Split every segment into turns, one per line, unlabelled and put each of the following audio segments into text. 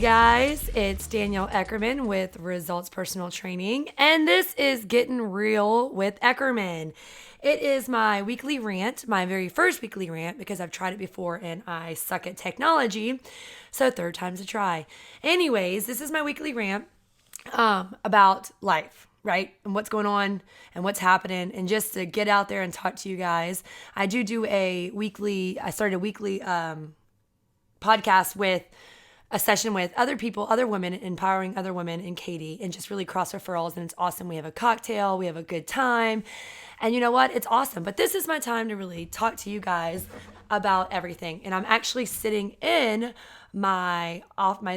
guys, it's Danielle Eckerman with Results Personal Training, and this is Getting Real with Eckerman. It is my weekly rant, my very first weekly rant, because I've tried it before and I suck at technology, so third time's a try. Anyways, this is my weekly rant about life, right? And what's going on and what's happening, and just to get out there and talk to you guys. I started a weekly podcast with a session with other people, other women, empowering other women in Katy, and just really cross referrals. And it's awesome. We have a cocktail, we have a good time. And you know what? It's awesome. But this is my time to really talk to you guys about everything. And I'm actually sitting in my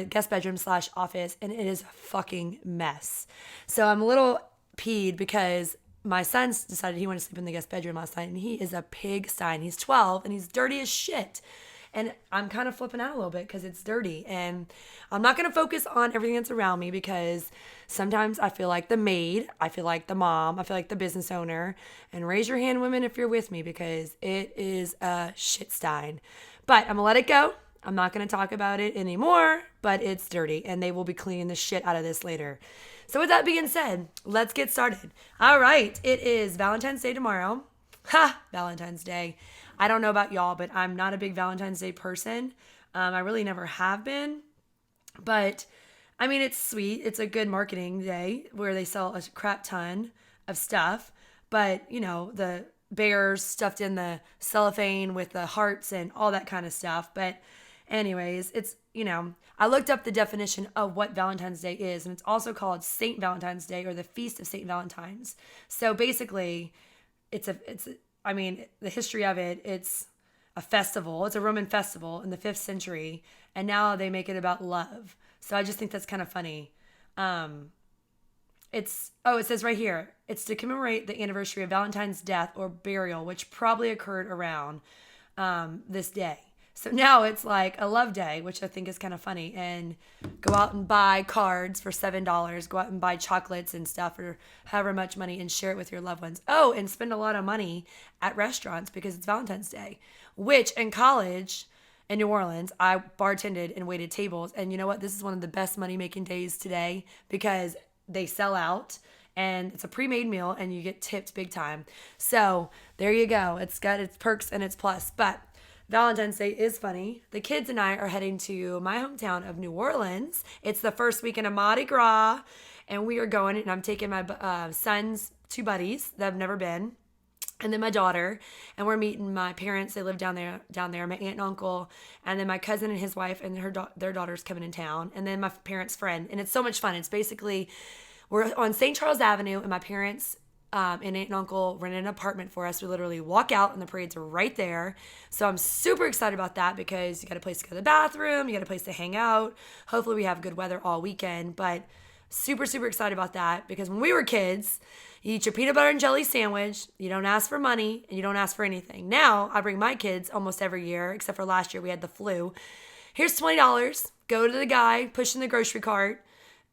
guest bedroom / office, and it is a fucking mess. So I'm a little peed because my son's decided he wanted to sleep in the guest bedroom last night, and he is a pigsty, and he's 12 and he's dirty as shit. And I'm kind of flipping out a little bit because it's dirty. And I'm not going to focus on everything that's around me, because sometimes I feel like the maid, I feel like the mom, I feel like the business owner. And raise your hand, women, if you're with me, because it is a shitstein. But I'm going to let it go. I'm not going to talk about it anymore, but it's dirty. And they will be cleaning the shit out of this later. So with that being said, let's get started. All right. It is Valentine's Day tomorrow. Valentine's Day. I don't know about y'all, but I'm not a big Valentine's Day person. I really never have been. But, I mean, it's sweet. It's a good marketing day where they sell a crap ton of stuff. But, you know, the bears stuffed in the cellophane with the hearts and all that kind of stuff. But anyways, it's, you know, I looked up the definition of what Valentine's Day is, and it's also called St. Valentine's Day, or the Feast of St. Valentine's. So basically, the history of it, it's a festival. It's a Roman festival in the 5th century, and now they make it about love. So I just think that's kind of funny. It says right here, it's to commemorate the anniversary of Valentine's death or burial, which probably occurred around this day. So now it's like a love day, which I think is kind of funny. And go out and buy cards for $7. Go out and buy chocolates and stuff for however much money, and share it with your loved ones. Oh, and spend a lot of money at restaurants because it's Valentine's Day. Which in college in New Orleans, I bartended and waited tables. And you know what? This is one of the best money-making days today, because they sell out. And it's a pre-made meal, and you get tipped big time. So there you go. It's got its perks and its plus. But Valentine's Day is funny. The kids and I are heading to my hometown of New Orleans. It's the first weekend of Mardi Gras, and we are going, and I'm taking my son's 2 buddies that have never been, and then my daughter, and we're meeting my parents. They live down there, my aunt and uncle, and then my cousin and his wife and their daughter's coming in town, and then my parents' friend. And it's so much fun. It's basically, we're on St. Charles Avenue, and my parents and aunt and uncle rented an apartment for us. We literally walk out and the parade's are right there. So I'm super excited about that, because you got a place to go to the bathroom, you got a place to hang out. Hopefully we have good weather all weekend, but super, super excited about that, because when we were kids, you eat your peanut butter and jelly sandwich, you don't ask for money, and you don't ask for anything. Now I bring my kids almost every year, except for last year we had the flu. Here's $20, go to the guy pushing the grocery cart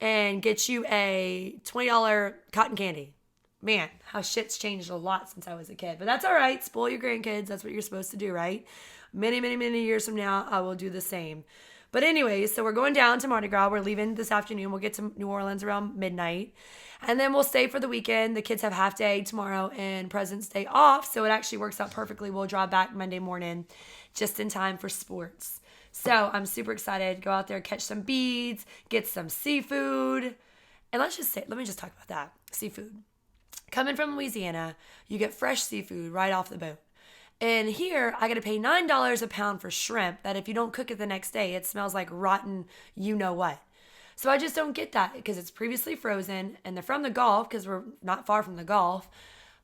and get you a $20 cotton candy. Man, how shit's changed a lot since I was a kid. But that's all right. Spoil your grandkids. That's what you're supposed to do, right? Many, many, many years from now, I will do the same. But anyways, so we're going down to Mardi Gras. We're leaving this afternoon. We'll get to New Orleans around midnight. And then we'll stay for the weekend. The kids have half day tomorrow and President's Day off. So it actually works out perfectly. We'll drive back Monday morning just in time for sports. So I'm super excited. Go out there, catch some beads, get some seafood. And let me just talk about that. Seafood. Coming from Louisiana, you get fresh seafood right off the boat. And here, I got to pay $9 a pound for shrimp that if you don't cook it the next day, it smells like rotten you-know-what. So I just don't get that, because it's previously frozen, and they're from the Gulf, because we're not far from the Gulf,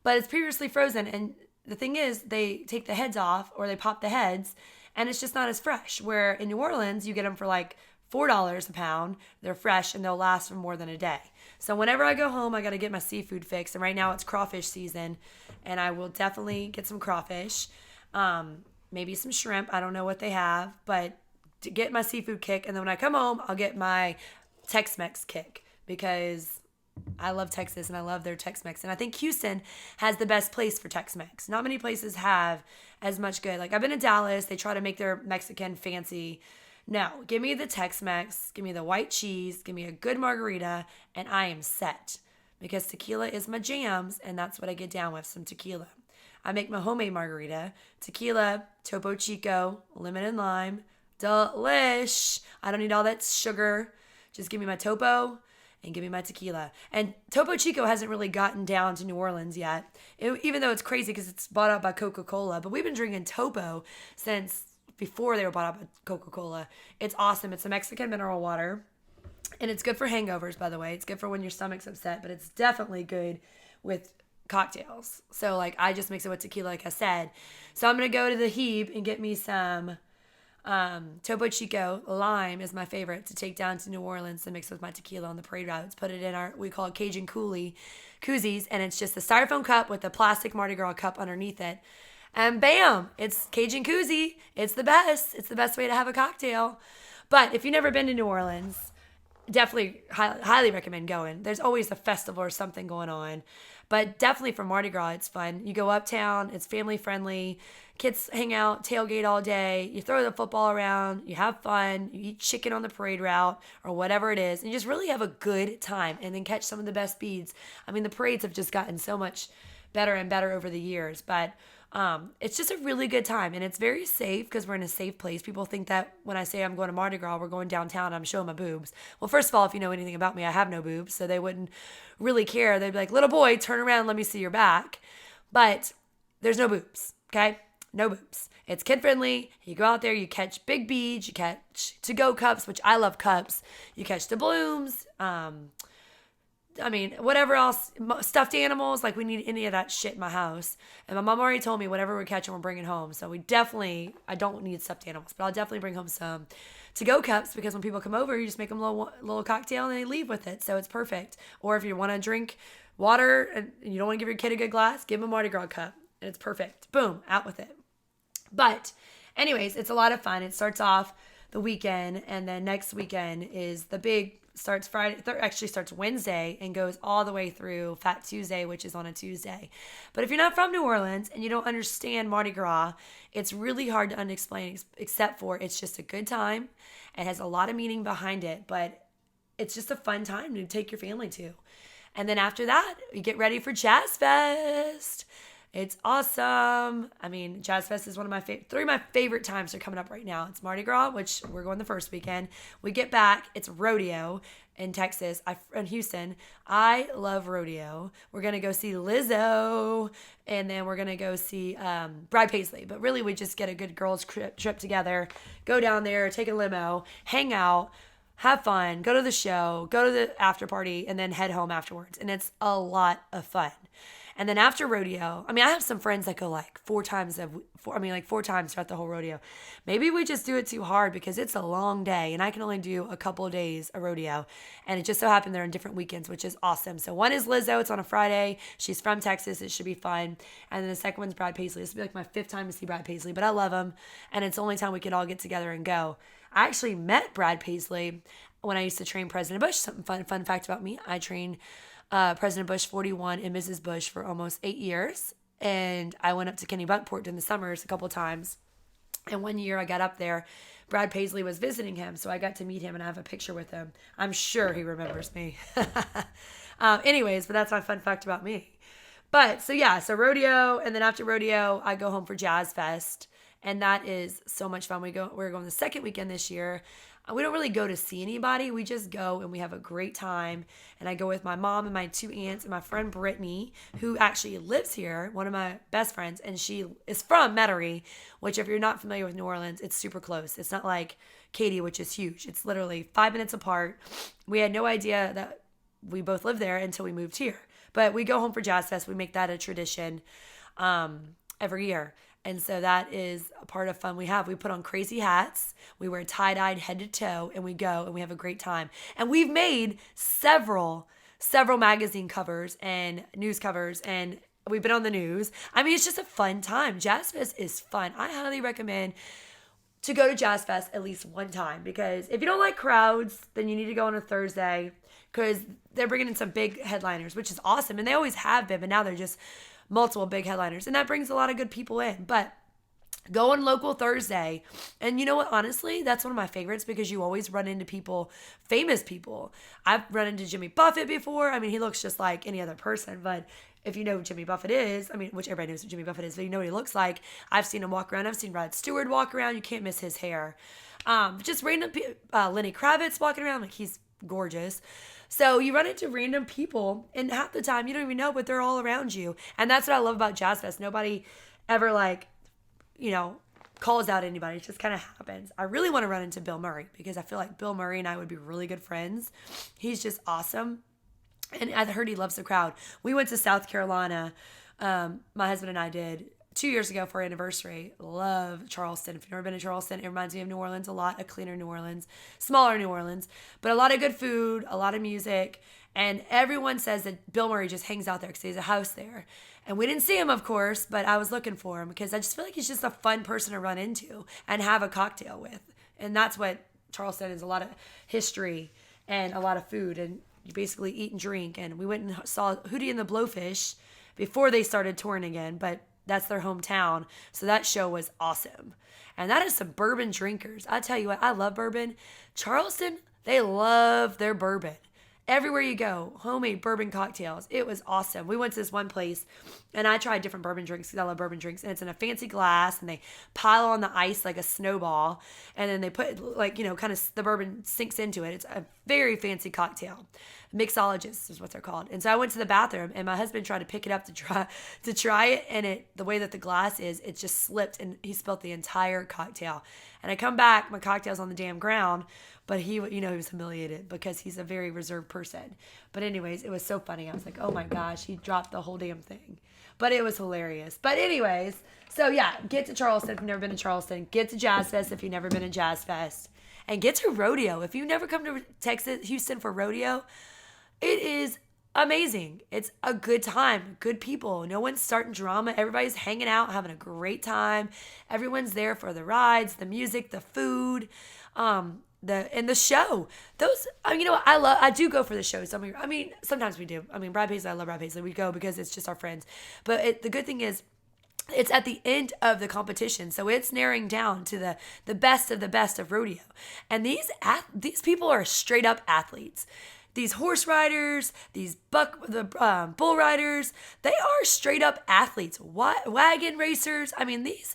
but it's previously frozen. And the thing is, they take the heads off, or they pop the heads, and it's just not as fresh. Where in New Orleans, you get them for like $4 a pound. They're fresh, and they'll last for more than a day. So whenever I go home, I got to get my seafood fixed. And right now it's crawfish season, and I will definitely get some crawfish, maybe some shrimp. I don't know what they have, but to get my seafood kick. And then when I come home, I'll get my Tex Mex kick, because I love Texas and I love their Tex Mex. And I think Houston has the best place for Tex Mex. Not many places have as much good. Like, I've been to Dallas. They try to make their Mexican fancy. No, give me the Tex Mex, give me the white cheese, give me a good margarita, and I am set. Because tequila is my jams, and that's what I get down with, some tequila. I make my homemade margarita, tequila, Topo Chico, lemon and lime, delish. I don't need all that sugar. Just give me my Topo and give me my tequila. And Topo Chico hasn't really gotten down to New Orleans yet, even though it's crazy because it's bought out by Coca-Cola. But we've been drinking Topo since before they were bought out by Coca-Cola. It's awesome. It's a Mexican mineral water. And it's good for hangovers, by the way. It's good for when your stomach's upset, but it's definitely good with cocktails. So, like, I just mix it with tequila, like I said. So I'm going to go to the 𝗵 and get me some Topo Chico. Lime is my favorite to take down to New Orleans to mix with my tequila on the parade routes. Put it in we call it Cajun koozies, and it's just a styrofoam cup with a plastic Mardi Gras cup underneath it. And bam, it's Cajun koozie. It's the best. It's the best way to have a cocktail. But if you've never been to New Orleans, definitely highly recommend going. There's always a festival or something going on. But definitely for Mardi Gras, it's fun. You go uptown. It's family friendly. Kids hang out, tailgate all day. You throw the football around. You have fun. You eat chicken on the parade route or whatever it is. And you just really have a good time and then catch some of the best beads. I mean, the parades have just gotten so much better and better over the years. But it's just a really good time, and it's very safe because we're in a safe place. People think that when I say I'm going to Mardi Gras, we're going downtown, I'm showing my boobs. Well, first of all, if you know anything about me, I have no boobs, so they wouldn't really care. They'd be like, little boy, turn around, let me see your back. But there's no boobs, okay? No boobs. It's kid friendly. You go out there, you catch big beads, you catch to-go cups, which I love cups. You catch doubloons, I mean, whatever else, stuffed animals, like we need any of that shit in my house. And my mom already told me whatever we're catching, we're bringing home. So I don't need stuffed animals, but I'll definitely bring home some to-go cups because when people come over, you just make them a little cocktail and they leave with it. So it's perfect. Or if you want to drink water and you don't want to give your kid a good glass, give them a Mardi Gras cup and it's perfect. Boom, out with it. But anyways, it's a lot of fun. It starts off the weekend, and then next weekend is the big starts Wednesday and goes all the way through Fat Tuesday, which is on a Tuesday. But if you're not from New Orleans and you don't understand Mardi Gras, it's really hard to unexplain, except for it's just a good time. It has a lot of meaning behind it, but it's just a fun time to take your family to. And then after that, we get ready for Jazz Fest. It's awesome. I mean, Jazz Fest is one of my three of my favorite times are coming up right now. It's Mardi Gras, which we're going the first weekend. We get back. It's Rodeo in Texas, in Houston. I love Rodeo. We're going to go see Lizzo, and then we're going to go see Bride Paisley. But really, we just get a good girls trip together, go down there, take a limo, hang out, have fun, go to the show, go to the after party, and then head home afterwards. And it's a lot of fun. And then after rodeo, I mean, I have some friends that go like four times throughout the whole rodeo. Maybe we just do it too hard because it's a long day and I can only do a couple of days of rodeo. And it just so happened they're on different weekends, which is awesome. So one is Lizzo. It's on a Friday. She's from Texas. It should be fun. And then the second one's Bride Paisley. This will be like my 5th time to see Bride Paisley, but I love them. And it's the only time we can all get together and go. I actually met Bride Paisley when I used to train President Bush. Something fun fact about me. I trained President Bush 41 and Mrs. Bush for almost 8 years. And I went up to Kennebunkport during the summers a couple times. And one year I got up there, Brad Paisley was visiting him. So I got to meet him and I have a picture with him. I'm sure he remembers me. Anyways, but that's my fun fact about me. But so rodeo. And then after rodeo, I go home for Jazz Fest. And that is so much fun. We're going the second weekend this year. We don't really go to see anybody. We just go and we have a great time. And I go with my mom and my 2 aunts and my friend Brittany, who actually lives here, one of my best friends. And she is from Metairie, which if you're not familiar with New Orleans, it's super close. It's not like Katy, which is huge. It's literally 5 minutes apart. We had no idea that we both lived there until we moved here. But we go home for Jazz Fest. We make that a tradition every year. And so that is a part of fun we have. We put on crazy hats. We wear tie-dyed head to toe, and we go, and we have a great time. And we've made several magazine covers and news covers, and we've been on the news. I mean, it's just a fun time. Jazz Fest is fun. I highly recommend to go to Jazz Fest at least one time, because if you don't like crowds, then you need to go on a Thursday, because they're bringing in some big headliners, which is awesome. And they always have been, but now they're just multiple big headliners, and that brings a lot of good people in. But Go on local Thursday. And you know what? Honestly, that's one of my favorites because you always run into people, famous people. I've run into Jimmy Buffett before. I mean, he looks just like any other person, but if you know who Jimmy Buffett is, I mean, which everybody knows who Jimmy Buffett is, but you know what he looks like. I've seen him walk around. I've seen Rod Stewart walk around. You can't miss his hair. Just random Lenny Kravitz walking around, like he's gorgeous. So you run into random people, and half the time you don't even know, but they're all around you. And that's what I love about Jazz Fest. Nobody ever calls out anybody. It just kind of happens. I really want to run into Bill Murray because I feel like Bill Murray and I would be really good friends. He's just awesome. And I heard he loves the crowd. We went to South Carolina. My husband and I did 2 years ago for our anniversary. Love Charleston. If you've never been to Charleston, it reminds me of New Orleans a lot. A cleaner New Orleans, smaller New Orleans, but a lot of good food, a lot of music. And everyone says that Bill Murray just hangs out there because he has a house there. And we didn't see him, of course, but I was looking for him because I just feel like he's just a fun person to run into and have a cocktail with. And that's what Charleston is, a lot of history and a lot of food. And you basically eat and drink. And we went and saw Hootie and the Blowfish before they started touring again, but that's their hometown. So that show was awesome. And that is some bourbon drinkers. I tell you what, I love bourbon. Charleston, they love their bourbon. Everywhere you go, homemade bourbon cocktails. It was awesome. We went to this one place and I tried different bourbon drinks because I love bourbon drinks. And it's in a fancy glass and they pile on the ice like a snowball. And then they put kind of the bourbon sinks into it. It's a very fancy cocktail. Mixologists is what they're called. And so I went to the bathroom and my husband tried to pick it up to try it. And the way that the glass is, it just slipped and he spilled the entire cocktail. And I come back, my cocktail's on the damn ground. But he was humiliated because he's a very reserved person. But anyways, it was so funny. I was like, oh my gosh, he dropped the whole damn thing. But it was hilarious. But anyways, so yeah, get to Charleston if you've never been to Charleston. Get to Jazz Fest if you've never been to Jazz Fest. And get to Rodeo. If you've never come to Houston for Rodeo, it is amazing. It's a good time. Good people. No one's starting drama. Everybody's hanging out, having a great time. Everyone's there for the rides, the music, the food. The show. Those, I do go for the shows. Sometimes we do. Brad Paisley, I love Brad Paisley. We go because it's just our friends. But the good thing is, it's at the end of the competition, so it's narrowing down to the best of the best of rodeo. And these people are straight up athletes. These horse riders, these bull riders, they are straight up athletes. Wagon racers. These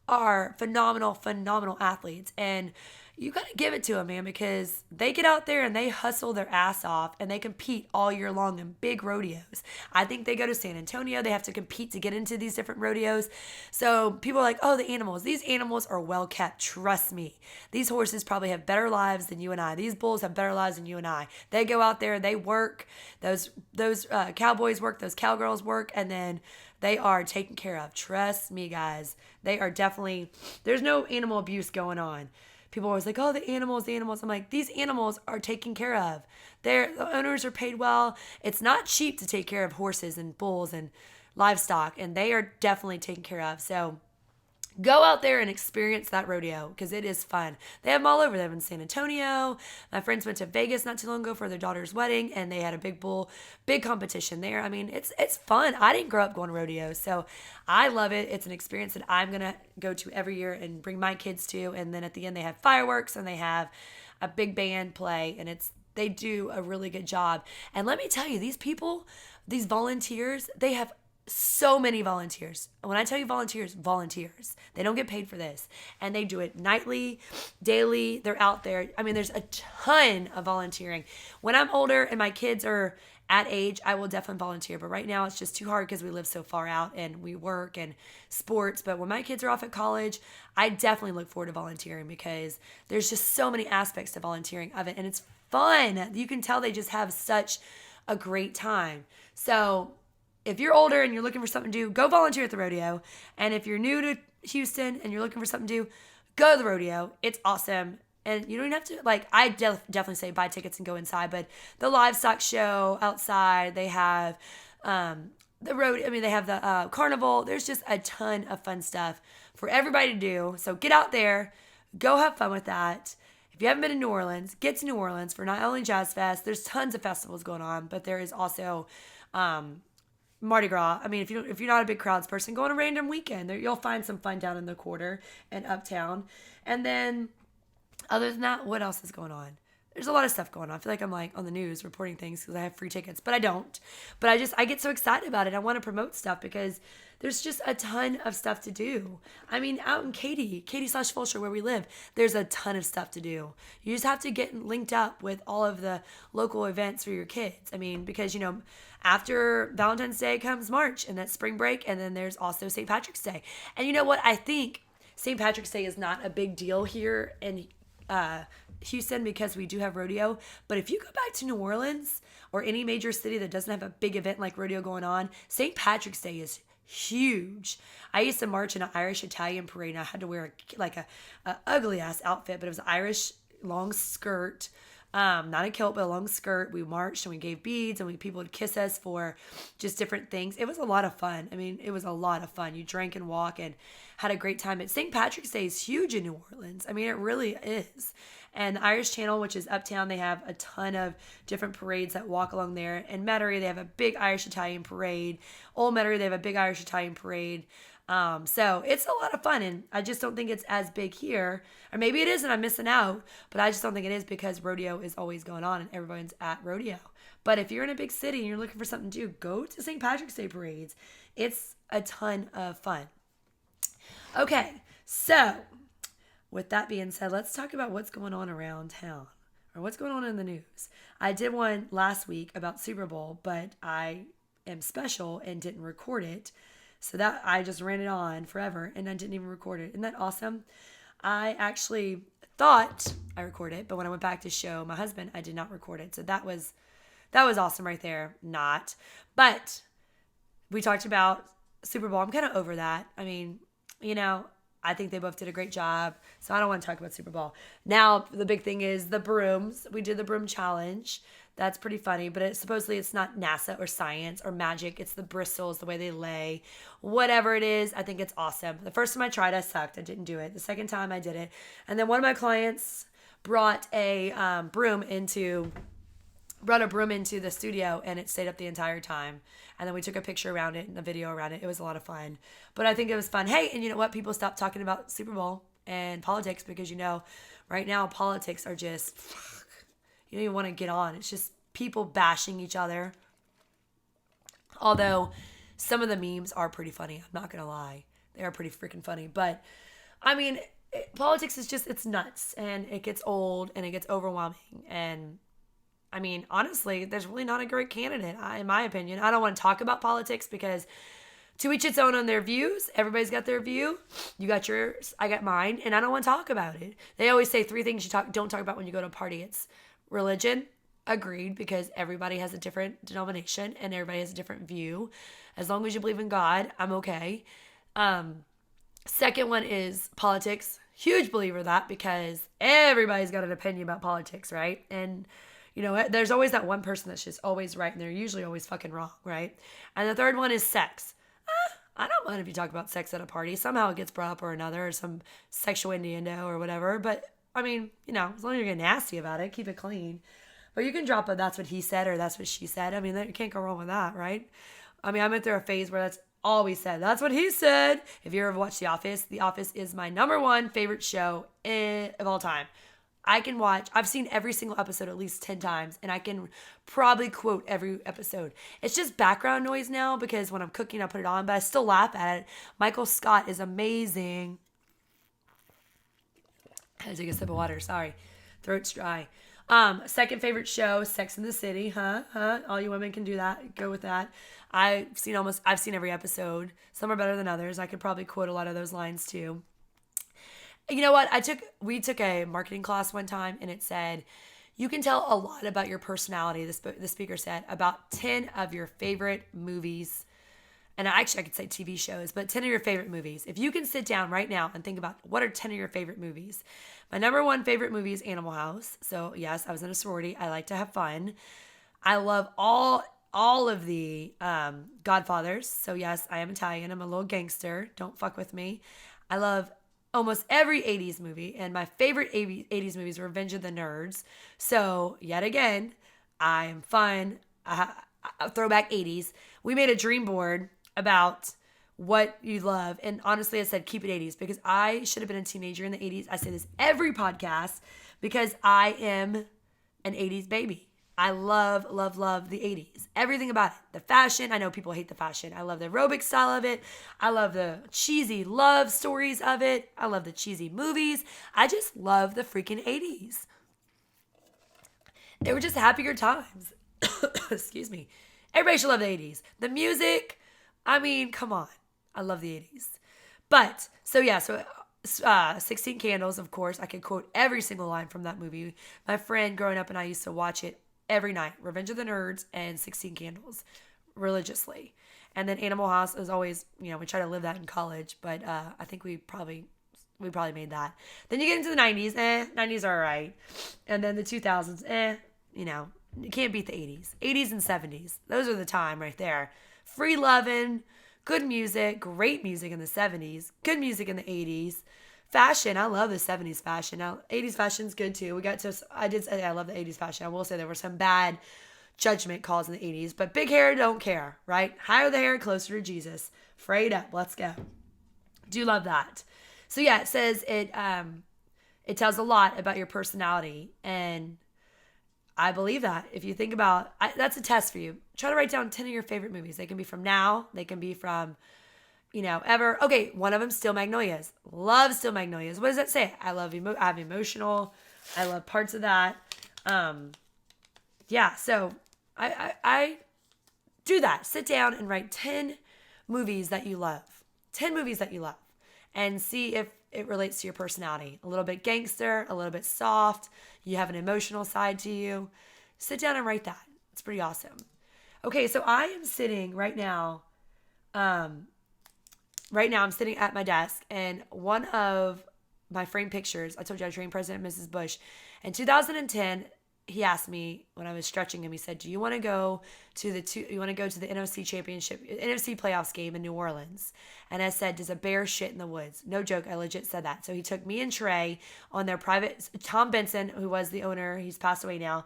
are phenomenal athletes. And you got to give it to them, man, because they get out there and they hustle their ass off and they compete all year long in big rodeos. I think they go to San Antonio. They have to compete to get into these different rodeos. So people are like, oh, the animals. These animals are well kept. Trust me. These horses probably have better lives than you and I. These bulls have better lives than you and I. They go out there, they work. Those cowboys work, those cowgirls work, and then they are taken care of. Trust me, guys. They are definitely, there's no animal abuse going on. People are always like, oh, the animals. I'm like, these animals are taken care of. The owners are paid well. It's not cheap to take care of horses and bulls and livestock, and they are definitely taken care of. So go out there and experience that rodeo because it is fun. They have them all over. They have in San Antonio. My friends went to Vegas not too long ago for their daughter's wedding, and they had a big competition there. It's fun. I didn't grow up going to rodeos, so I love it. It's an experience that I'm going to go to every year and bring my kids to. And then at the end, they have fireworks and they have a big band play, and they do a really good job. And let me tell you, these people, these volunteers, they have so many volunteers. When I tell you volunteers. They don't get paid for this. And they do it nightly, daily. They're out there. There's a ton of volunteering. When I'm older and my kids are at age, I will definitely volunteer. But right now it's just too hard because we live so far out and we work and sports. But when my kids are off at college, I definitely look forward to volunteering because there's just so many aspects to volunteering of it. And it's fun. You can tell they just have such a great time. So if you're older and you're looking for something to do, go volunteer at the rodeo. And if you're new to Houston and you're looking for something to do, go to the rodeo. It's awesome. And you don't even have to, I definitely say buy tickets and go inside. But the livestock show outside, they have they have the carnival. There's just a ton of fun stuff for everybody to do. So get out there, go have fun with that. If you haven't been to New Orleans, get to New Orleans for not only Jazz Fest. There's tons of festivals going on, but there is also Mardi Gras. I mean, if you're not a big crowds person, go on a random weekend. There, you'll find some fun down in the quarter and uptown. And then other than that, what else is going on? There's a lot of stuff going on. I feel like I'm like on the news reporting things because I have free tickets, but I don't. But I get so excited about it. I want to promote stuff because there's just a ton of stuff to do. I mean, out in Katy/𝗏𝘆 where we live, there's a ton of stuff to do. You just have to get linked up with all of the local events for your kids. I mean, because, after Valentine's Day comes March, and that's spring break, and then there's also St. Patrick's Day. And you know what? I think St. Patrick's Day is not a big deal here in Houston because we do have rodeo. But if you go back to New Orleans or any major city that doesn't have a big event like rodeo going on, St. Patrick's Day is huge. I used to march in an Irish Italian parade, and I had to wear a ugly ass outfit, but it was Irish long skirt, not a kilt, but a long skirt. We marched and we gave beads, and people would kiss us for just different things. It was a lot of fun. I mean, it was a lot of fun. You drank and walk and had a great time. But St. Patrick's Day is huge in New Orleans. I mean, it really is. And the Irish Channel, which is uptown, they have a ton of different parades that walk along there. In Metairie, they have a big Irish Italian parade. Old Metairie, they have a big Irish Italian parade. So it's a lot of fun, and I just don't think it's as big here. Or maybe it is and I'm missing out, but I just don't think it is because rodeo is always going on and everyone's at rodeo. But if you're in a big city and you're looking for something to do, go to St. Patrick's Day parades. It's a ton of fun. Okay, so with that being said, let's talk about what's going on around town or what's going on in the news. I did one last week about Super Bowl, but I am special and didn't record it. So that I just ran it on forever and I didn't even record it. Isn't that awesome? I actually thought I recorded it, but when I went back to show my husband, I did not record it. So that was awesome right there. Not. But we talked about Super Bowl. I'm kind of over that. I mean, I think they both did a great job. So I don't want to talk about Super Bowl. Now, the big thing is the brooms. We did the broom challenge. That's pretty funny, but supposedly it's not NASA or science or magic. It's the bristles, the way they lay. Whatever it is, I think it's awesome. The first time I tried, I sucked. I didn't do it. The second time, I did it. And then one of my clients brought a broom into the studio, and it stayed up the entire time. And then we took a picture around it and a video around it. It was a lot of fun. But I think it was fun. Hey, and you know what? People stopped talking about Super Bowl and politics because, right now politics are just... You don't even want to get on. It's just people bashing each other. Although some of the memes are pretty funny. I'm not going to lie. They are pretty freaking funny. But, I mean, politics is just, it's nuts. And it gets old and it gets overwhelming. And, I mean, honestly, there's really not a great candidate, in my opinion. I don't want to talk about politics because to each its own on their views. Everybody's got their view. You got yours. I got mine. And I don't want to talk about it. They always say 3 things you don't talk about when you go to a party. It's religion, agreed, because everybody has a different denomination and everybody has a different view. As long as you believe in God, I'm okay. Second one is politics. Huge believer of that because everybody's got an opinion about politics, right? And, there's always that one person that's just always right and they're usually always fucking wrong, right? And the third one is sex. I don't mind if you talk about sex at a party. Somehow it gets brought up or another or some sexual innuendo or whatever, but I mean, as long as you're getting nasty about it, keep it clean. But you can drop a that's what he said or that's what she said. I mean, you can't go wrong with that, right? I mean, I went through a phase where that's all we said. That's what he said. If you ever watched The Office is my number 1 favorite show of all time. I've seen every single episode at least 10 times, and I can probably quote every episode. It's just background noise now because when I'm cooking, I put it on, but I still laugh at it. Michael Scott is amazing. I had to take a sip of water. Sorry. Throat's dry. Second favorite show, Sex and the City. All you women can do that. Go with that. I've seen every episode. Some are better than others. I could probably quote a lot of those lines too. You know what? We took a marketing class one time and it said, you can tell a lot about your personality, the speaker said, about 10 of your favorite movies. And actually, I could say TV shows, but 10 of your favorite movies. If you can sit down right now and think about what are 10 of your favorite movies. My number 1 favorite movie is Animal House. So yes, I was in a sorority. I like to have fun. I love all of the Godfathers. So yes, I am Italian. I'm a little gangster. Don't fuck with me. I love almost every 80s movie. And my favorite 80s movie is Revenge of the Nerds. So yet again, I am fun. throwback 80s. We made a dream board about what you love. And honestly, I said keep it 80s because I should have been a teenager in the 80s. I say this every podcast because I am an 80s baby. I love, love, love the 80s. Everything about it. The fashion. I know people hate the fashion. I love the aerobic style of it. I love the cheesy love stories of it. I love the cheesy movies. I just love the freaking 80s. They were just happier times. Excuse me. Everybody should love the 80s. The music. I mean, come on. I love the 80s. But, so 16 Candles, of course. I could quote every single line from that movie. My friend growing up and I used to watch it every night. Revenge of the Nerds and 16 Candles religiously. And then Animal House is always, we try to live that in college. But I think we probably made that. Then you get into the 90s. 90s are all right. And then the 2000s, you can't beat the 80s. 80s and 70s. Those are the time right there. Free loving. Good music, great music in the 70s, good music in the 80s. Fashion, I love the 70s fashion. Now, 80s fashion's good too. I did say I love the 80s fashion. I will say there were some bad judgment calls in the 80s, but big hair, don't care, right? Higher the hair, closer to Jesus. Frayed up, let's go. Do love that. So yeah, it says it tells a lot about your personality, and I believe that. If you think about, that's a test for you. Try to write down 10 of your favorite movies. They can be from now. They can be from, ever. Okay, one of them, Steel Magnolias. Love Steel Magnolias. What does that say? I'm emotional. I love parts of that. Yeah, so I do that. Sit down and write 10 movies that you love. 10 movies that you love. And see if it relates to your personality. A little bit gangster, a little bit soft. You have an emotional side to you. Sit down and write that. It's pretty awesome. Okay, so I am sitting right now. I'm sitting at my desk, and one of my framed pictures, I told you I trained President and Mrs. Bush. In 2010, he asked me when I was stretching him, he said, do you want to go to the NFC championship, NFC playoffs game in New Orleans? And I said, does a bear shit in the woods? No joke. I legit said that. So he took me and Trey on their private, Tom Benson, who was the owner, he's passed away now,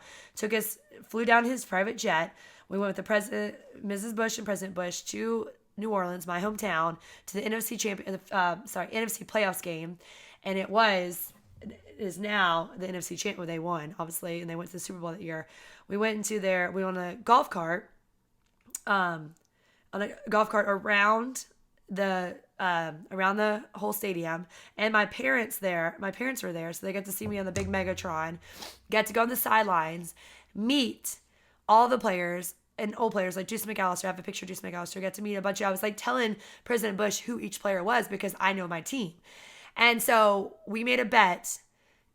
flew down his private jet. We went with the President, Mrs. Bush and President Bush to New Orleans, my hometown, to the NFC playoffs game. And it is now the NFC champ. Well, they won, obviously, and they went to the Super Bowl that year. We went on a golf cart, around the whole stadium, and my parents were there, so they got to see me on the big Megatron, got to go on the sidelines, meet all the players and old players like 𝗬𝗎 McAllister. I have a picture of 𝗬𝗎 McAllister. Got to meet a bunch of, I was like telling President Bush who each player was because I know my team. And so we made a bet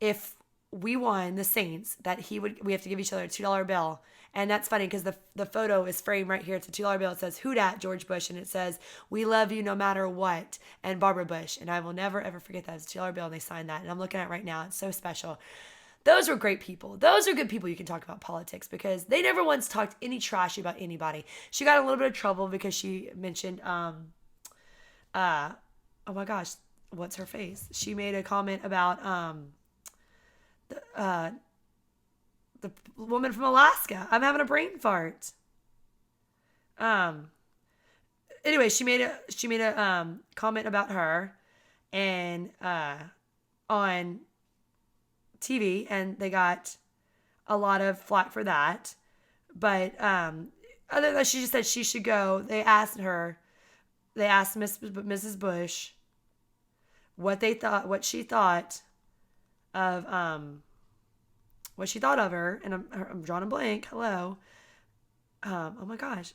if we won the Saints that we have to give each other a $2 bill. And that's funny because the photo is framed right here. It's a $2 bill. It says 𝗏𝗏𝗏 George Bush, and it says we love you no matter what, and Barbara Bush. And I will never ever forget that. It's a $2 bill, and they signed that, and I'm looking at it right now. It's so special. Those were great people. Those are good people you can talk about politics because they never once talked any trash about anybody. She got a little bit of trouble because she mentioned oh my gosh, what's her face? She made a comment about the woman from Alaska. I'm having a brain fart. Anyway, she made a comment about her and on TV, and they got a lot of flack for that. But other than that, she just said she should go. They asked Mrs. Bush what she thought of her, and I'm drawing a blank. Hello. Oh my gosh.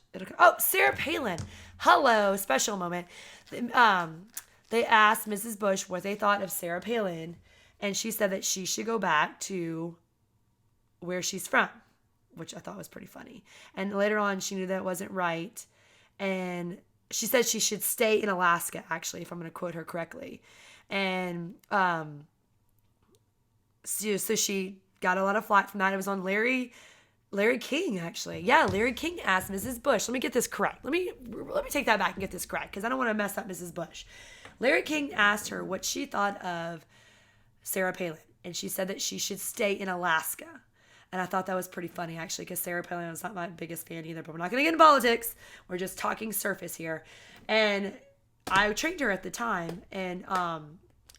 Sarah Palin. Hello. Special moment. They asked Mrs. Bush what they thought of Sarah Palin, and she said that she should go back to where she's from, which I thought was pretty funny. And later on, she knew that it wasn't right, and she said she should stay in Alaska, actually, if I'm going to quote her correctly. And so she got a lot of flack from that. It was on Larry King, actually. Yeah, Larry King asked Mrs. Bush. Let me get this correct. Let me take that back and get this correct because I don't want to mess up Mrs. Bush. Larry King asked her what she thought of Sarah Palin, and she said that she should stay in Alaska. And I thought that was pretty funny, actually, because 𝘗𝗵𝗵𝗻 is not my biggest fan either. But we're not going to get into politics. We're just talking surface here. And I trained her at the time. And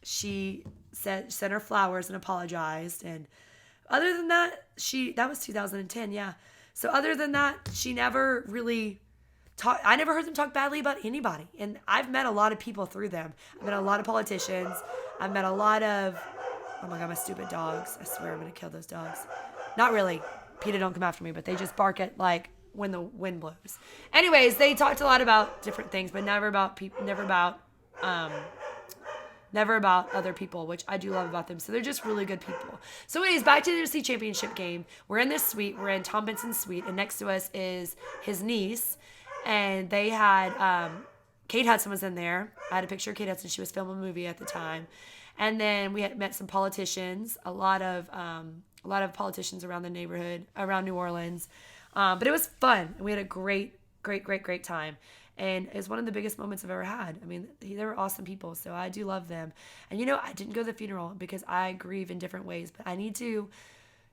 she sent her flowers and apologized. And other than that, that was 2010, yeah. So other than that, she never really I never heard them talk badly about anybody. And I've met a lot of people through them. I've met a lot of politicians. I've met a lot of, oh my God, my stupid dogs. I swear I'm going to kill those dogs. Not really. PETA don't come after me, but they just bark at like when the wind blows. Anyways, they talked a lot about different things, but never about people, never about other people, which I do love about them. So they're just really good people. So anyways, back to the NFC Championship game. We're in this suite. We're in Tom Benson's suite, and next to us is his niece. And they had, Kate Hudson was in there. I had a picture of Kate Hudson. She was filming a movie at the time. And then we had met some politicians, a lot of politicians around the neighborhood, around New Orleans. But it was fun. And we had a great time. And it was one of the biggest moments I've ever had. I mean, they were awesome people, so I do love them. And I didn't go to the funeral because I grieve in different ways, but I need to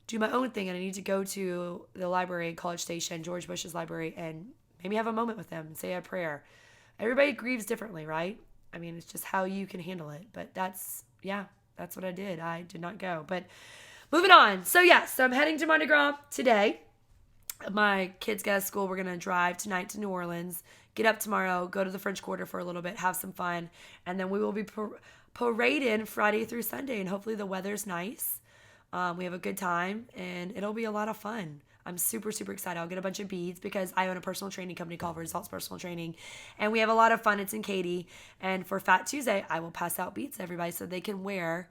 do my own thing, and I need to go to the library in College Station, George Bush's library, and maybe have a moment with them and say a prayer. Everybody grieves differently, right? I mean, it's just how you can handle it. But that's what I did. I did not go. But moving on. So I'm heading to Mardi Gras today. My kids get out of school. We're going to drive tonight to New Orleans, get up tomorrow, go to the French Quarter for a little bit, have some fun. And then we will be parading Friday through Sunday. And hopefully the weather's nice. We have a good time, and it'll be a lot of fun. I'm super, super excited. I'll get a bunch of beads because I own a personal training company called Results Personal Training, and we have a lot of fun. It's in Katy, and for Fat Tuesday, I will pass out beads to everybody so they can wear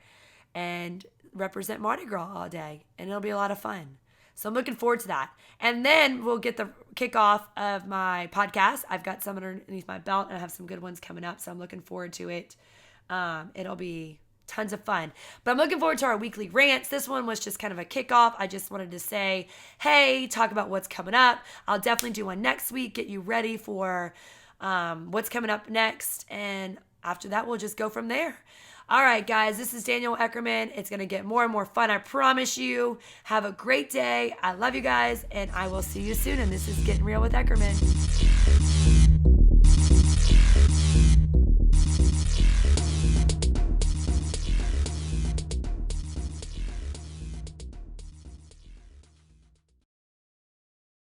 and represent Mardi Gras all day, and it'll be a lot of fun. So I'm looking forward to that. And then we'll get the kickoff of my podcast. I've got some underneath my belt, and I have some good ones coming up, so I'm looking forward to it. It'll be tons of fun. But I'm looking forward to our weekly rants. This one was just kind of a kickoff. I just wanted to say, hey, talk about what's coming up. I'll definitely do one next week, get you ready for what's coming up next. And after that, we'll just go from there. All right, guys, this is Danielle Eckerman. It's going to get more and more fun. I promise you. Have a great day. I love you guys, and I will see you soon. And this is Getting Real with Eckerman.